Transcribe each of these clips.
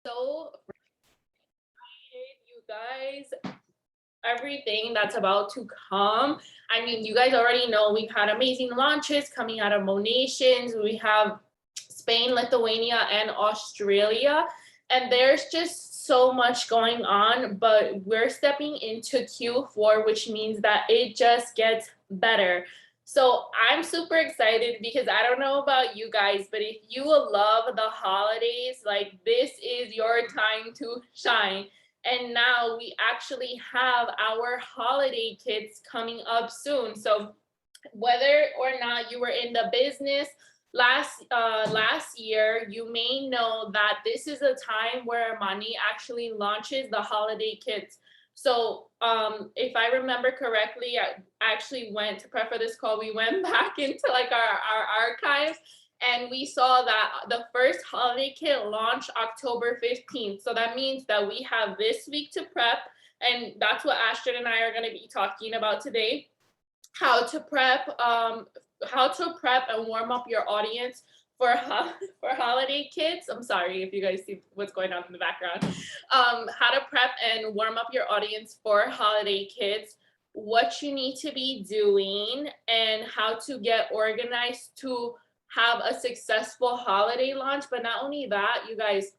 So excited, you guys. Everything that's about to come. I mean, you guys already know we've had amazing launches coming out of Monations. We have Spain, Lithuania, and Australia. And there's just so much going on, but we're stepping into Q4, which means that it just gets better. So I'm super excited because I don't know about you guys, but if you love the holidays, like this is your time to shine. And now we actually have our holiday kits coming up soon. So whether or not you were in the business last year, you may know that this is a time where Armani actually launches the holiday kits. So if I remember correctly, I actually went to prep for this call. We went back into like our archives, and we saw that the first holiday kit launched October 15th. So that means that we have this week to prep, and that's what Ashton and I are going to be talking about today. How to prep, and warm up your audience for for holiday kits. I'm sorry if you guys see what's going on in the background. How to prep and warm up your audience for holiday kits, what you need to be doing, and how to get organized to have a successful holiday launch. But not only that, you guys,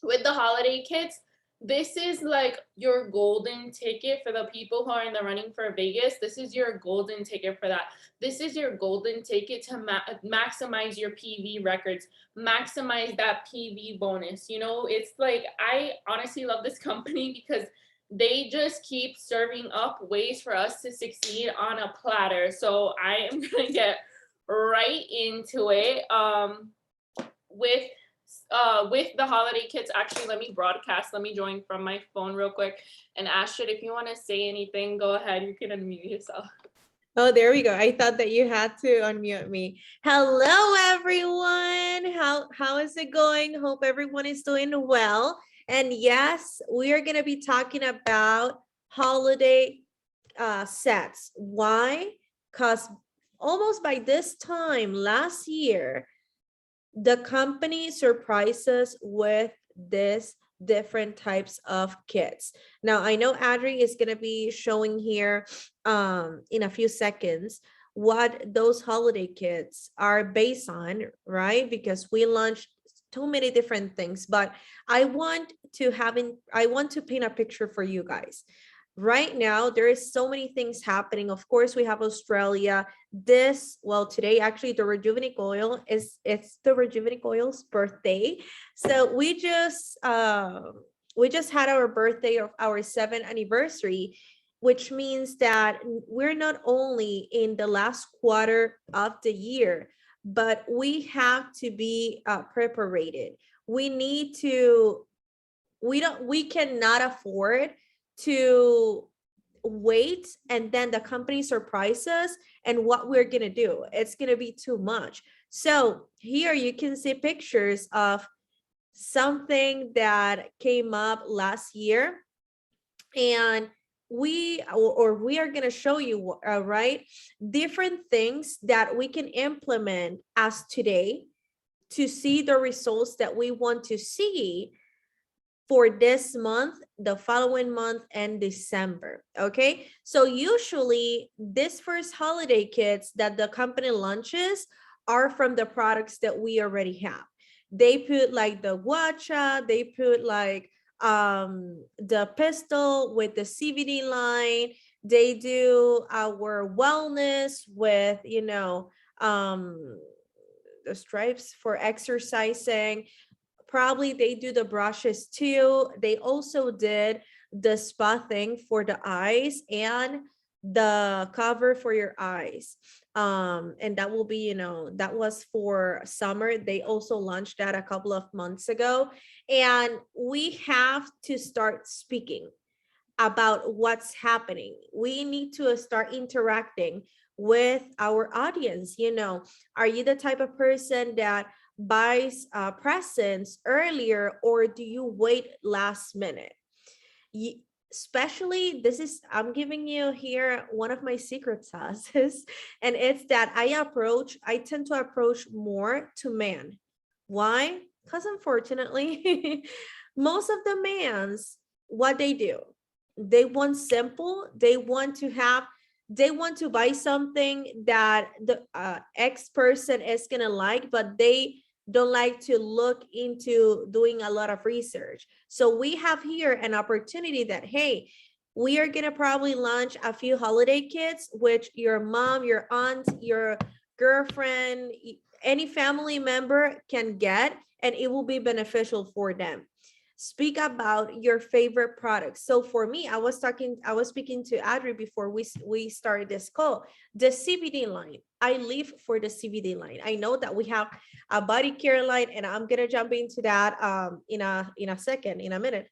with the holiday kits, this is like your golden ticket for the people who are in the running for Vegas. This is your golden ticket for that. This is your golden ticket to maximize your PV records, maximize that PV bonus. You know, it's like, I honestly love this company because they just keep serving up ways for us to succeed on a platter. So I am going to get right into it. With the holiday kits, actually, let me broadcast. Let me join from my phone real quick. And Astrid, if you want to say anything, go ahead. You can unmute yourself. Oh, there we go. I thought that you had to unmute me. Hello, everyone. How is it going? Hope everyone is doing well. And yes, we are going to be talking about holiday sets. Why? Because almost by this time last year, the company surprised us with this different types of kits. Now, I know Adri is going to be showing here in a few seconds what those holiday kits are based on, right? Because we launched too many different things, but I want to paint a picture for you guys. Right now, there is so many things happening. Of course, we have Australia. Today, actually, the Rejuvenate Oil it's the Rejuvenate Oil's birthday. So we just had our birthday of our 7th anniversary, which means that we're not only in the last quarter of the year, but we have to be prepared. We cannot afford to wait and then the company surprises and what we're gonna do. It's gonna be too much. So here you can see pictures of something that came up last year, and we are going to show you right, different things that we can implement as today to see the results that we want to see for this month, the following month, and December. Okay, so usually this first holiday kits that the company launches are from the products that we already have. They put like the guacha, they put like the pistol with the CBD line, they do our wellness with, you know, the stripes for exercising. Probably they do the brushes too. They also did the spa thing for the eyes and the cover for your eyes. And that will be, you know, that was for summer. They also launched that a couple of months ago. And we have to start speaking about what's happening. We need to start interacting with our audience. You know, are you the type of person that buys presents earlier, or do you wait last minute? Especially, I'm giving you here one of my secret sauces, and it's that I tend to approach more to men. Why? Because unfortunately, most of the mans, what they do, they want simple, they want to buy something that the X person is gonna like, but they don't like to look into doing a lot of research. So we have here an opportunity that, hey, we are gonna probably launch a few holiday kits, which your mom, your aunt, your girlfriend, any family member can get, and it will be beneficial for them. Speak about your favorite products. So for me, I was speaking to Adri before we started this call. The CBD line, I live for the CBD line. I know that we have a body care line, and I'm gonna jump into that in a second, in a minute.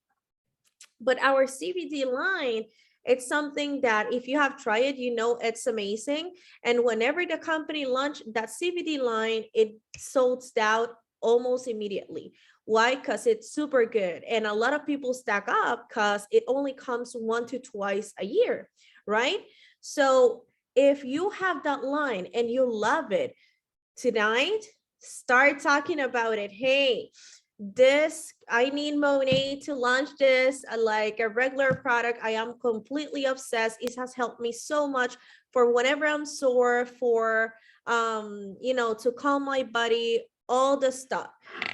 But our CBD line, it's something that if you have tried it, you know it's amazing. And whenever the company launched that CBD line, it sold out almost immediately. Why? Because it's super good. And a lot of people stack up because it only comes 1 to 2 a year, right? So if you have that line and you love it, tonight, start talking about it. Hey, this, I need Monet to launch this like a regular product. I am completely obsessed. It has helped me so much for whenever I'm sore, for to calm my body, all the stuff.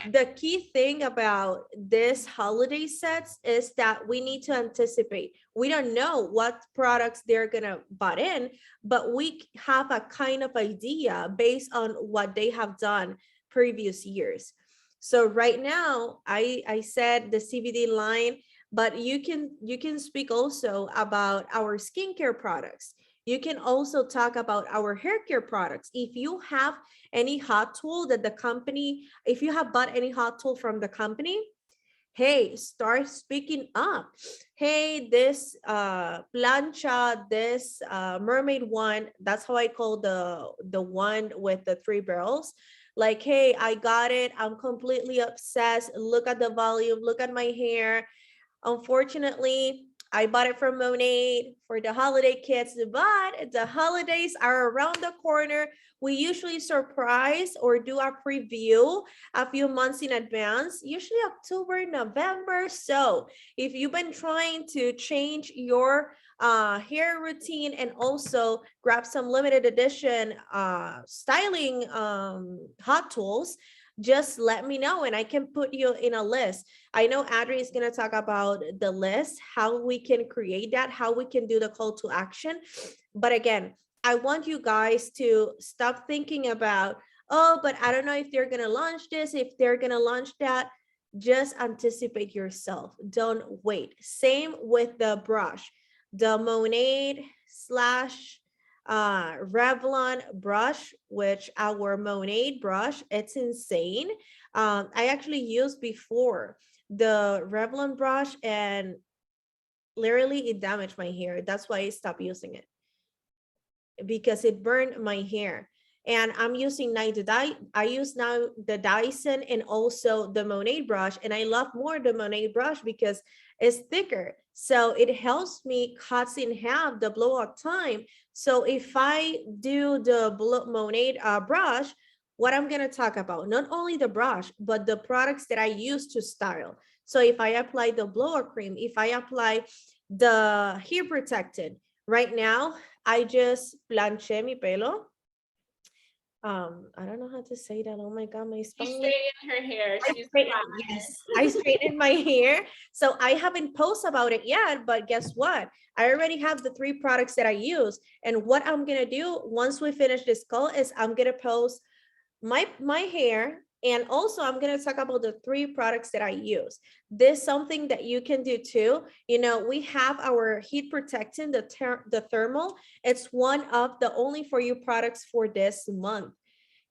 The key thing about this holiday sets is that we need to anticipate. We don't know what products they're gonna buy in, but we have a kind of idea based on what they have done previous years. So right now, I said the CBD line, but you can speak also about our skincare products. You can also talk about our hair care products. If you have any hot tool that the company, if you have bought any hot tool from the company, hey, start speaking up. Hey, this plancha, this mermaid one, that's how I call the one with the 3 barrels. Like, hey, I got it, I'm completely obsessed, look at the volume, look at my hair. Unfortunately, I bought it from Monet for the holiday kits, but the holidays are around the corner. We usually surprise or do a preview a few months in advance, usually October, November. So if you've been trying to change your hair routine and also grab some limited edition styling hot tools, just let me know and I can put you in a list. I know Adri is going to talk about the list, how we can create that, how we can do the call to action. But again, I want you guys to stop thinking about, oh, but I don't know if they're going to launch this, if they're going to launch that. Just anticipate yourself. Don't wait. Same with the brush, the Monet slash Revlon brush, which our Monet brush, it's insane. I actually used before the Revlon brush and literally it damaged my hair. That's why I stopped using it, because it burned my hair. And I'm using now I use now the Dyson and also the Monet brush, and I love more the Monet brush because it's thicker, so it helps me cuts in half the blowout time. So if I do the Monet brush, what I'm going to talk about, not only the brush but the products that I use to style. So if I apply the blowout cream, if I apply the hair protectant, right now I just planché mi pelo. I don't know how to say that. Oh my God, my She Spanish. straightened her hair. Yes, I straightened my hair. So I haven't posted about it yet, but guess what? I already have the 3 products that I use. And what I'm gonna do once we finish this call is I'm gonna post my hair, and also I'm going to talk about the 3 products that I use. This is something that you can do too. You know, we have our heat protectant, the thermal. It's one of the only for you products for this month.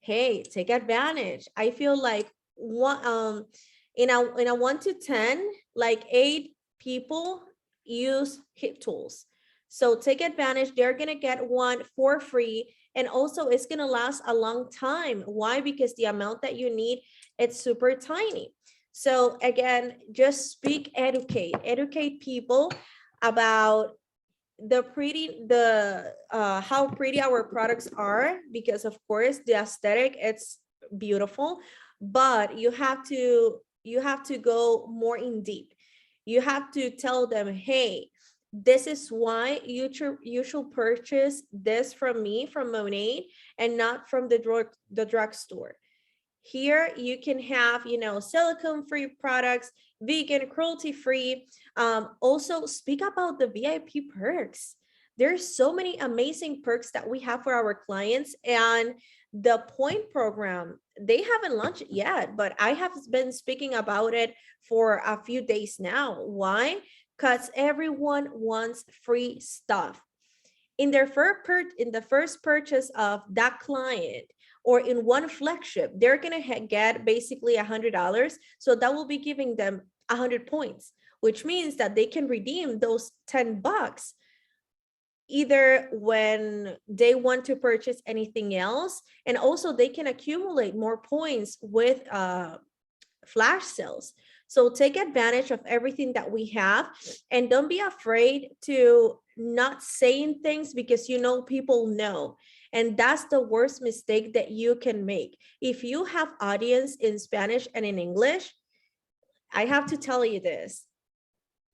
Hey, take advantage. I feel like one in a 1 to 10, like 8 people use heat tools. So take advantage. They're going to get one for free. And also it's going to last a long time. Why? Because the amount that you need, it's super tiny. So again, just speak, educate people about how pretty our products are, because of course the aesthetic, it's beautiful, but you have to you have to go more in deep. You have to tell them, hey, this is why you should purchase this from me, from Monet, and not from the drugstore. Here you can have, silicone free products, vegan, cruelty free. Also speak about the VIP perks. There's so many amazing perks that we have for our clients, and the point program, they haven't launched it yet, but I have been speaking about it for a few days now. Why? Because everyone wants free stuff in the first purchase of that client, or in one flagship, they're gonna get basically $100. So that will be giving them 100 points, which means that they can redeem those $10 either when they want to purchase anything else, and also they can accumulate more points with flash sales. So take advantage of everything that we have, and don't be afraid to not saying things, because people know. And that's the worst mistake that you can make. If you have audience in Spanish and in English, I have to tell you this.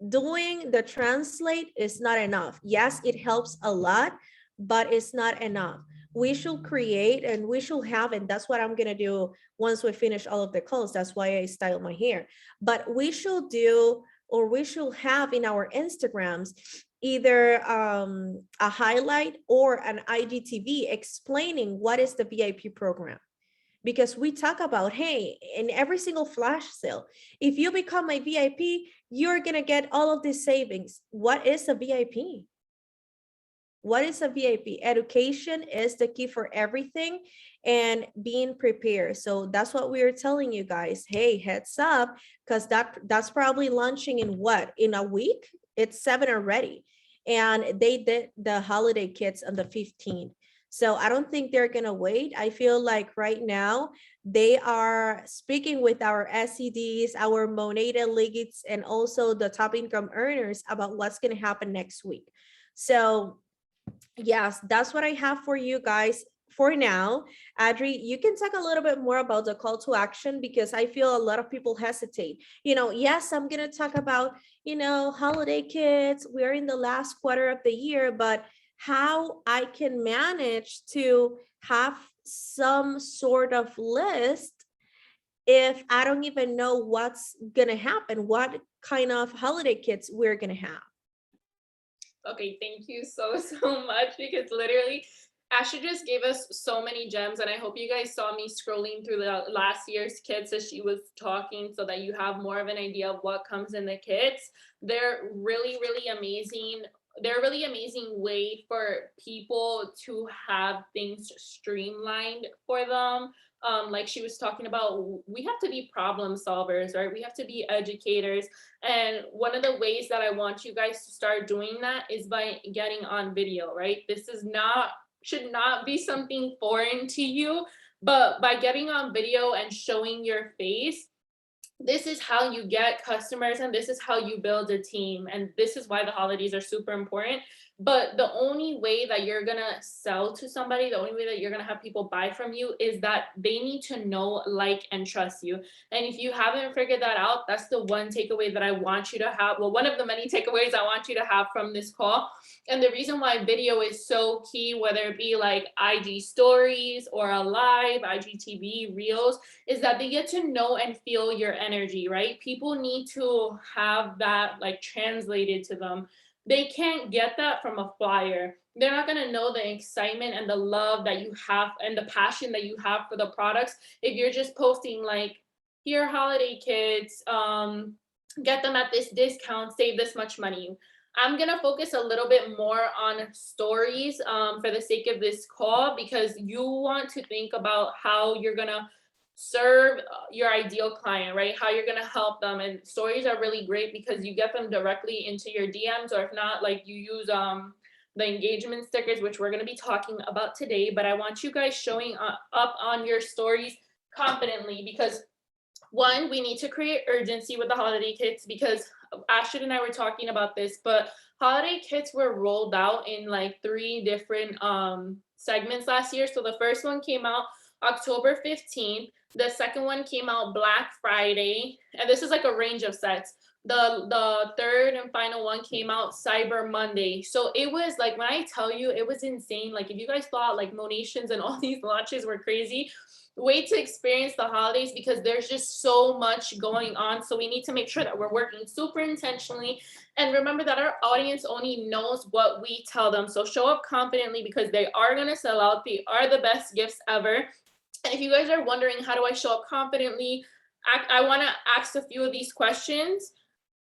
Doing the translate is not enough. Yes, it helps a lot, but it's not enough. We should create and we should have, and that's what I'm going to do once we finish all of the calls. That's why I style my hair. But we should do, or we should have in our Instagrams, either a highlight or an IGTV explaining what is the VIP program. Because we talk about, hey, in every single flash sale, if you become a VIP, you're going to get all of these savings. What is a VIP? What is a VIP? Education is the key for everything, and being prepared. So that's what we are telling you guys. Hey, heads up, because that's probably launching in what? In a week? It's 7 already. And they did the holiday kits on the 15th. So I don't think they're going to wait. I feel like right now they are speaking with our SEDs, our Moneda leagues, and also the top income earners about what's going to happen next week. So yes, that's what I have for you guys for now. Adri, you can talk a little bit more about the call to action, because I feel a lot of people hesitate. Yes, I'm going to talk about, holiday kits. We're in the last quarter of the year, but how I can manage to have some sort of list if I don't even know what's going to happen, what kind of holiday kits we're going to have. Okay, thank you so much, because literally Asha just gave us so many gems, and I hope you guys saw me scrolling through the last year's kits as she was talking, so that you have more of an idea of what comes in the kits. They're really, really amazing. They're a really amazing way for people to have things streamlined for them. Like she was talking about, we have to be problem solvers, right? We have to be educators. And one of the ways that I want you guys to start doing that is by getting on video, right? This should not be something foreign to you, but by getting on video and showing your face, this is how you get customers, and this is how you build a team. And this is why the holidays are super important. But the only way that you're gonna sell to somebody, the only way that you're gonna have people buy from you, is that they need to know, like, and trust you. And if you haven't figured that out, that's the one takeaway that I want you to have. Well, one of the many takeaways I want you to have from this call. And the reason why video is so key, whether it be like IG stories or a live, IGTV, reels, is that they get to know and feel your energy, right? People need to have that like translated to them. They can't get that from a flyer. They're not going to know the excitement and the love that you have and the passion that you have for the products if you're just posting like, here are holiday kits, get them at this discount, save this much money. I'm going to focus a little bit more on stories for the sake of this call, because you want to think about how you're going to serve your ideal client, right? How you're going to help them. And stories are really great because you get them directly into your DMs, or if not, like you use the engagement stickers, which we're going to be talking about today. But I want you guys showing up on your stories confidently, because one, we need to create urgency with the holiday kits, because Ashton and I were talking about this, but holiday kits were rolled out in like 3 different segments last year. So the first one came out October 15th. The second one came out Black Friday, and this is like a range of sets. The third and final one came out Cyber Monday. So it was like, when I tell you, it was insane. Like, if you guys thought like Monations and all these launches were crazy, wait to experience the holidays, because there's just so much going on. So we need to make sure that we're working super intentionally, and remember that our audience only knows what we tell them. So show up confidently, because they are going to sell out. They are the best gifts ever. And if you guys are wondering, how do I show up confidently, I want to ask a few of these questions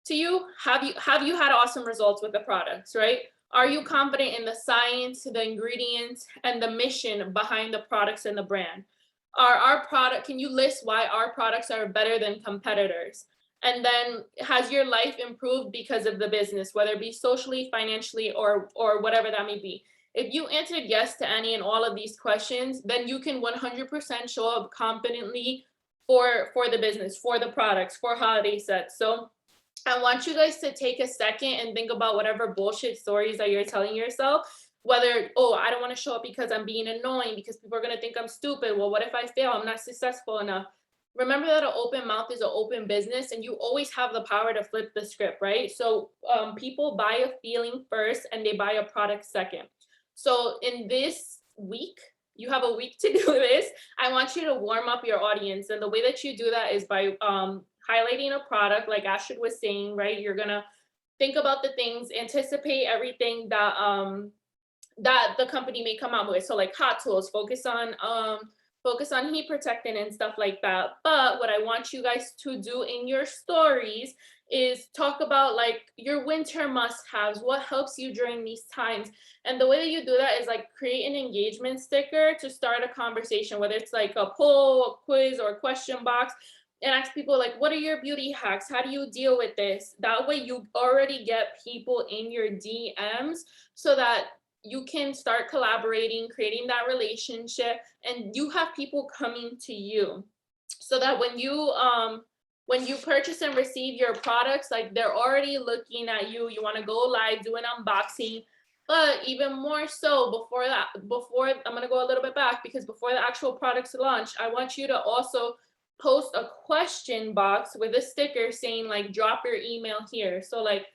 to you. Have you had awesome results with the products, right? Are you confident in the science, the ingredients, and the mission behind the products and the brand? Can you list why our products are better than competitors? And then, has your life improved because of the business, whether it be socially, financially, or whatever that may be? If you answered yes to any and all of these questions, then you can 100% show up confidently for the business, for the products, for holiday sets. So I want you guys to take a second and think about whatever bullshit stories that you're telling yourself. Whether, oh, I don't want to show up because I'm being annoying, because people are going to think I'm stupid. Well, what if I fail? I'm not successful enough. Remember that an open mouth is an open business, and you always have the power to flip the script, right? So people buy a feeling first, and they buy a product second. So in this week, you have a week to do this. I want you to warm up your audience. And the way that you do that is by highlighting a product, like Astrid was saying, right? You're going to think about the things, anticipate everything that that the company may come out with. So like hot tools, focus on heat protectant and stuff like that. But what I want you guys to do in your stories is talk about like your winter must-haves, what helps you during these times. And the way that you do that is like create an engagement sticker to start a conversation, whether it's like a poll, a quiz, or a question box, and ask people like, what are your beauty hacks? How do you deal with this? That way you already get people in your DMs, so that you can start collaborating, creating that relationship, and you have people coming to you, so that when you purchase and receive your products, like they're already looking at you. You want to go live, do an unboxing. But even more so, before I'm going to go a little bit back, because before the actual products launch, I want you to also post a question box with a sticker saying like, drop your email here. So like,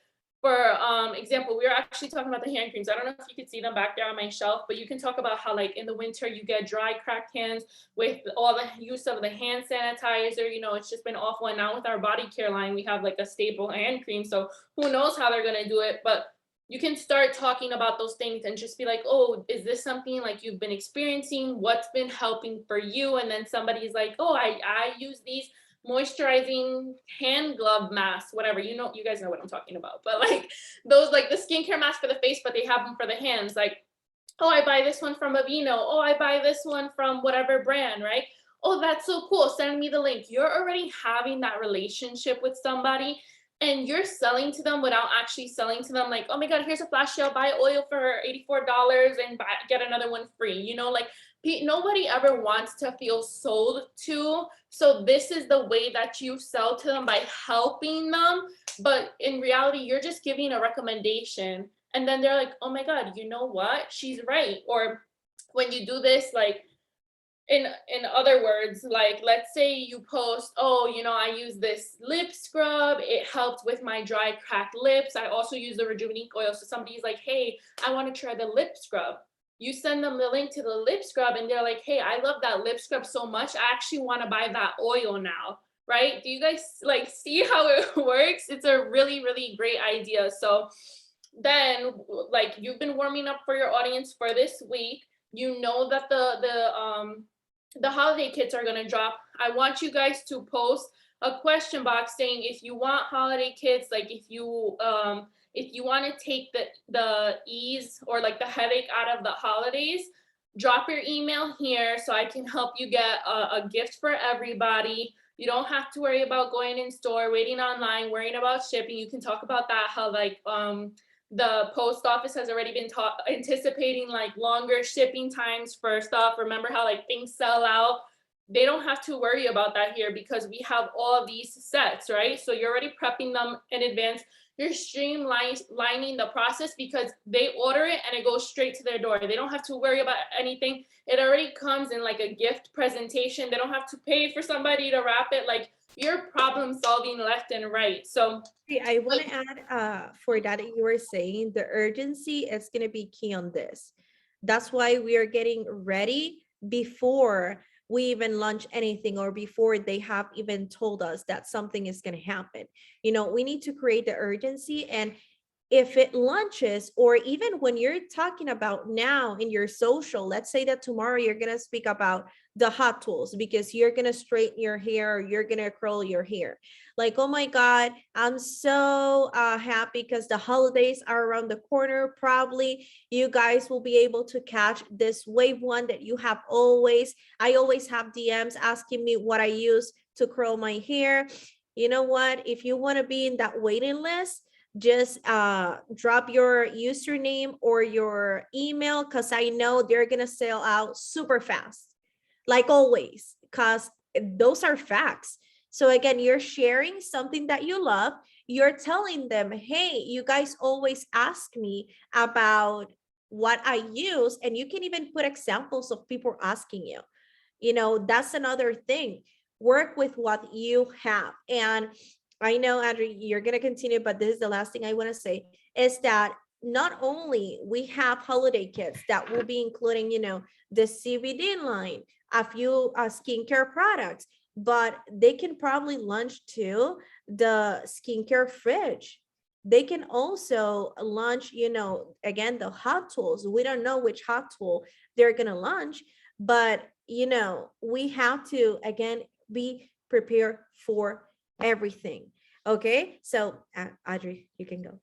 for example, we were actually talking about the hand creams. I don't know if you can see them back there on my shelf, but you can talk about how like in the winter you get dry, cracked hands with all the use of the hand sanitizer. You know, it's just been awful. And now with our body care line, we have like a staple hand cream. So who knows how they're gonna do it, but you can start talking about those things and just be like, oh, is this something like you've been experiencing? What's been helping for you? And then somebody's like, oh, I use these moisturizing hand glove masks, whatever, you know, you guys know what I'm talking about, but like those, like the skincare mask for the face, but they have them for the hands. Like, oh, I buy this one from Aveeno. Oh, I buy this one from whatever brand, right? Oh, that's so cool. Send me the link. You're already having that relationship with somebody, and you're selling to them without actually selling to them. Like, oh my God, here's a flash sale. Buy oil for $84 and get another one free. You know, like nobody ever wants to feel sold to. So this is the way that you sell to them, by helping them. But in reality, you're just giving a recommendation. And then they're like, oh my God, you know what? She's right. Or when you do this, like, in other words, like let's say you post, oh, you know, I use this lip scrub, it helped with my dry cracked lips. I also use the Rejuvenate oil. So somebody's like, hey, I want to try the lip scrub. You send them the link to the lip scrub, and they're like, hey, I love that lip scrub so much, I actually want to buy that oil now, right? Do you guys like see how it works? It's a really, really great idea. So then, like, you've been warming up for your audience for this week. You know that the holiday kits are going to drop. I want you guys to post a question box saying if you want holiday kits, like if you want to take the ease or like the headache out of the holidays, drop your email here so I can help you get a gift for everybody. You don't have to worry about going in store, waiting online, worrying about shipping. You can talk about that, how like the post office has already been anticipating like longer shipping times for stuff. Remember how like things sell out? They don't have to worry about that here because we have all these sets, right? So you're already prepping them in advance. you're streamlining the process because they order it and it goes straight to their door. They don't have to worry about anything. It already comes in like a gift presentation. They don't have to pay for somebody to wrap it. Like, you're problem solving left and right. So I want to add for that you were saying the urgency is going to be key on this. That's why we are getting ready before we even launch anything or before they have even told us that something is going to happen. You know, we need to create the urgency, and if it launches, or even when you're talking about now in your social, let's say that tomorrow you're going to speak about the hot tools because you're going to straighten your hair or you're going to curl your hair. Like, oh my God, I'm so happy because the holidays are around the corner. Probably you guys will be able to catch this wave one that you have always. I always have DMs asking me what I use to curl my hair. You know what? If you want to be in that waiting list, just drop your username or your email, because I know they're gonna sell out super fast, like always, because those are facts. So again, you're sharing something that you love. You're telling them, hey, you guys always ask me about what I use, and you can even put examples of people asking you. You know, that's another thing. Work with what you have. And I know, Andrew, you're going to continue, but this is the last thing I want to say is that not only we have holiday kits that will be including, you know, the CBD line, a few skincare products, but they can probably launch too the skincare fridge. They can also launch, you know, again, the hot tools. We don't know which hot tool they're going to launch, but, you know, we have to, again, be prepared for everything. Okay, so Audrey, you can go.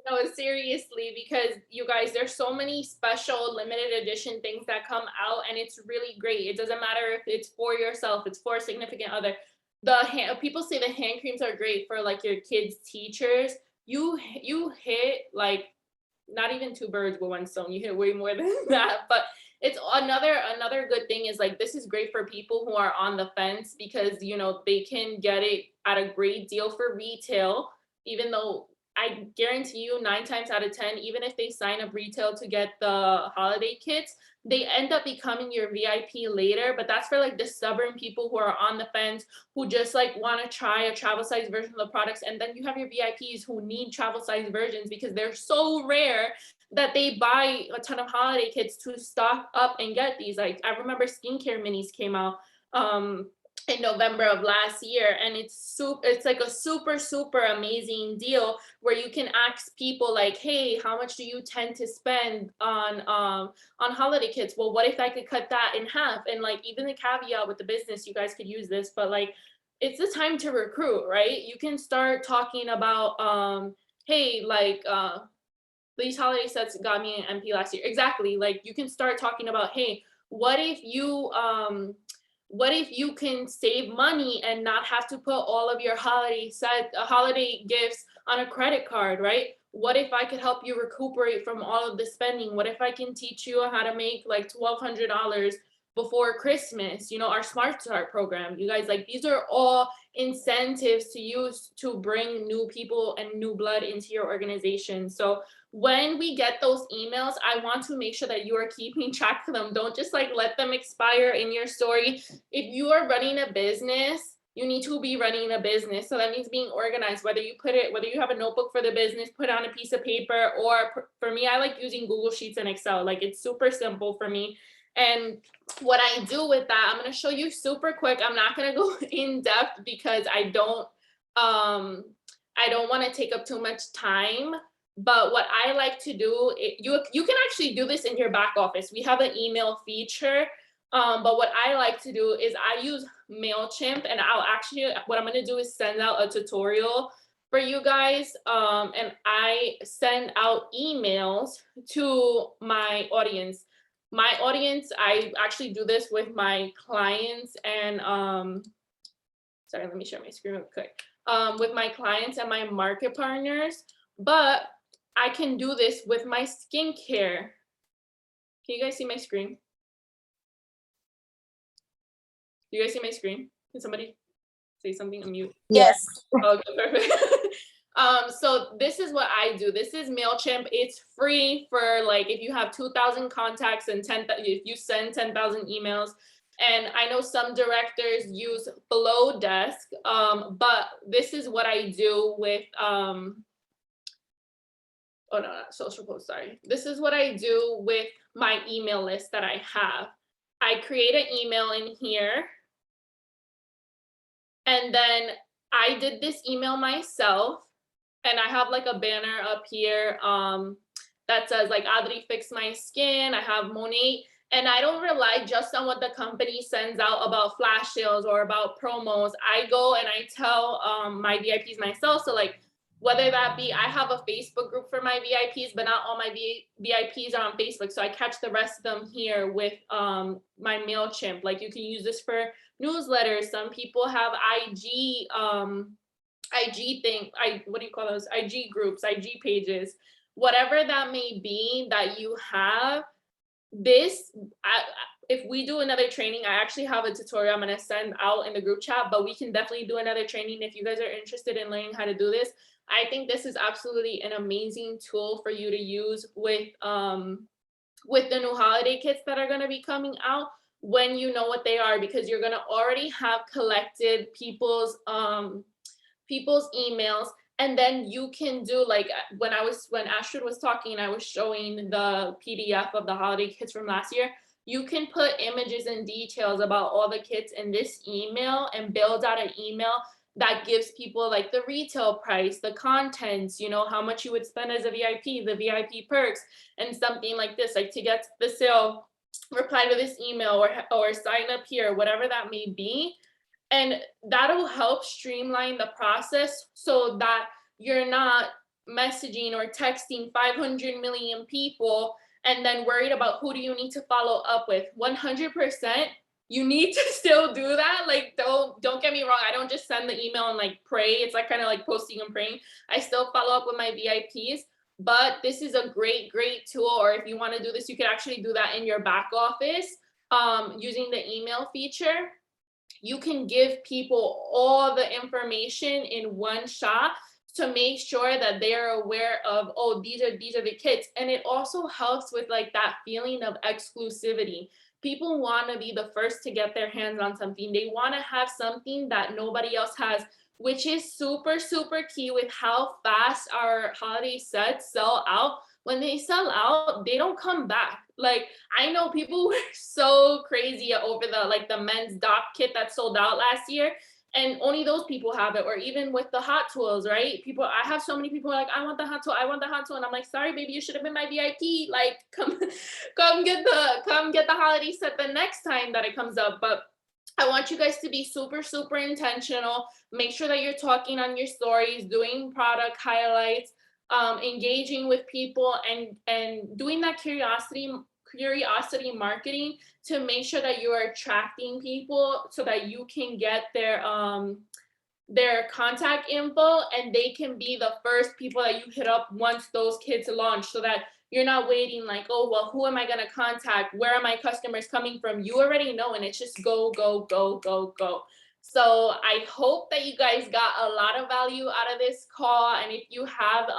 no, seriously, because you guys, there's so many special limited edition things that come out, and it's really great. It doesn't matter if it's for yourself, it's for a significant other. People say the hand creams are great for like your kids' teachers. You hit like not even two birds with one stone. You hit way more than that. But it's another good thing is like this is great for people who are on the fence because you know they can get it at a great deal for retail, even though I guarantee you 9 times out of 10, even if they sign up retail to get the holiday kits, they end up becoming your VIP later. But that's for like the stubborn people who are on the fence, who just like want to try a travel size version of the products. And then you have your VIPs who need travel size versions because they're so rare that they buy a ton of holiday kits to stock up and get these. Like I remember skincare minis came out in November of last year, and it's like a super amazing deal where you can ask people like, hey, how much do you tend to spend on holiday kits? Well, what if I could cut that in half? And like even the caveat with the business, you guys could use this, but like it's the time to recruit, right? You can start talking about hey, like these holiday sets got me an MP last year. Exactly. Like you can start talking about, hey, what if you can save money and not have to put all of your holiday gifts on a credit card, right? What if I could help you recuperate from all of the spending? What if I can teach you how to make like $1,200 before Christmas? You know, our Smart Start program. You guys, like these are all incentives to use to bring new people and new blood into your organization. So when we get those emails, I want to make sure that you are keeping track of them. Don't just like let them expire in your story. If you are running a business, you need to be running a business. So that means being organized, whether you have a notebook for the business, put on a piece of paper, or for me, I like using Google Sheets and Excel. Like it's super simple for me. And what I do with that, I'm going to show you super quick. I'm not going to go in depth because I don't want to take up too much time. But what I like to do, you can actually do this in your back office. We have an email feature. But what I like to do is I use Mailchimp, and what I'm going to do is send out a tutorial for you guys. And I send out emails to my audience. I actually do this with my clients and, sorry, let me share my screen real quick. With my clients and my market partners, but I can do this with my skincare. Can you guys see my screen? Do you guys see my screen? Can somebody say something? Unmute. Yes. Okay, perfect. So this is what I do. This is Mailchimp. It's free for like if you have 2,000 contacts and if you send 10,000 emails. And I know some directors use Below Desk, but this is what I do with oh no, not social post, sorry. This is what I do with my email list that I have. I create an email in here, and then I did this email myself, and I have like a banner up here that says like Adri fix my skin. I have Monet, and I don't rely just on what the company sends out about flash sales or about promos. I go and I tell my VIPs myself. So like whether that be, I have a Facebook group for my VIPs, but not all my VIPs are on Facebook. So I catch the rest of them here with my Mailchimp. Like you can use this for newsletters. Some people have IG what do you call those? IG groups, IG pages, whatever that may be that you have. If we do another training, I actually have a tutorial I'm going to send out in the group chat, but we can definitely do another training if you guys are interested in learning how to do this. I think this is absolutely an amazing tool for you to use with the new holiday kits that are going to be coming out when you know what they are, because you're going to already have collected people's emails, and then you can do like when Astrid was talking and I was showing the PDF of the holiday kits from last year, you can put images and details about all the kits in this email and build out an email that gives people like the retail price, the contents, you know, how much you would spend as a VIP, the VIP perks, and something like this, like to get the sale, reply to this email or sign up here, whatever that may be. And that'll help streamline the process so that you're not messaging or texting 500 million people and then worried about who do you need to follow up with. 100%, you need to still do that. Like, don't get me wrong. I don't just send the email and like pray. It's like kind of like posting and praying. I still follow up with my VIPs, but this is a great tool. Or if you want to do this, you can actually do that in your back office using the email feature. You can give people all the information in one shot to make sure that they're aware of, oh, these are the kits. And it also helps with like that feeling of exclusivity. People want to be the first to get their hands on something. They want to have something that nobody else has, which is super key with how fast our holiday sets sell out. When they sell out, they don't come back. Like, I know people were so crazy over the men's dock kit that sold out last year, and only those people have it. Or even with the Hot Tools, right? I have so many people like, I want the Hot Tool, and I'm like, sorry, baby, you should have been my VIP. Like, come get the holiday set the next time that it comes up. But I want you guys to be super intentional. Make sure that you're talking on your stories, doing product highlights, engaging with people, and doing that curiosity marketing to make sure that you are attracting people so that you can get their contact info and they can be the first people that you hit up once those kits launch, so that you're not waiting like, oh, well, who am I going to contact? Where are my customers coming from? You already know, and it's just go. So I hope that you guys got a lot of value out of this call. And if you have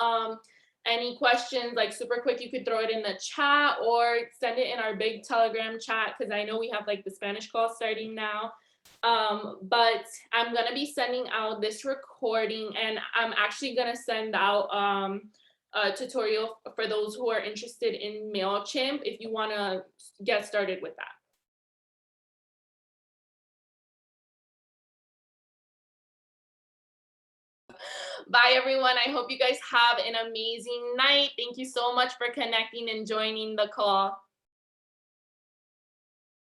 any questions, like super quick, you could throw it in the chat or send it in our big Telegram chat, because I know we have like the Spanish call starting now. But I'm going to be sending out this recording, and I'm actually going to send out a tutorial for those who are interested in Mailchimp if you want to get started with that. Bye, everyone. I hope you guys have an amazing night. Thank you so much for connecting and joining the call.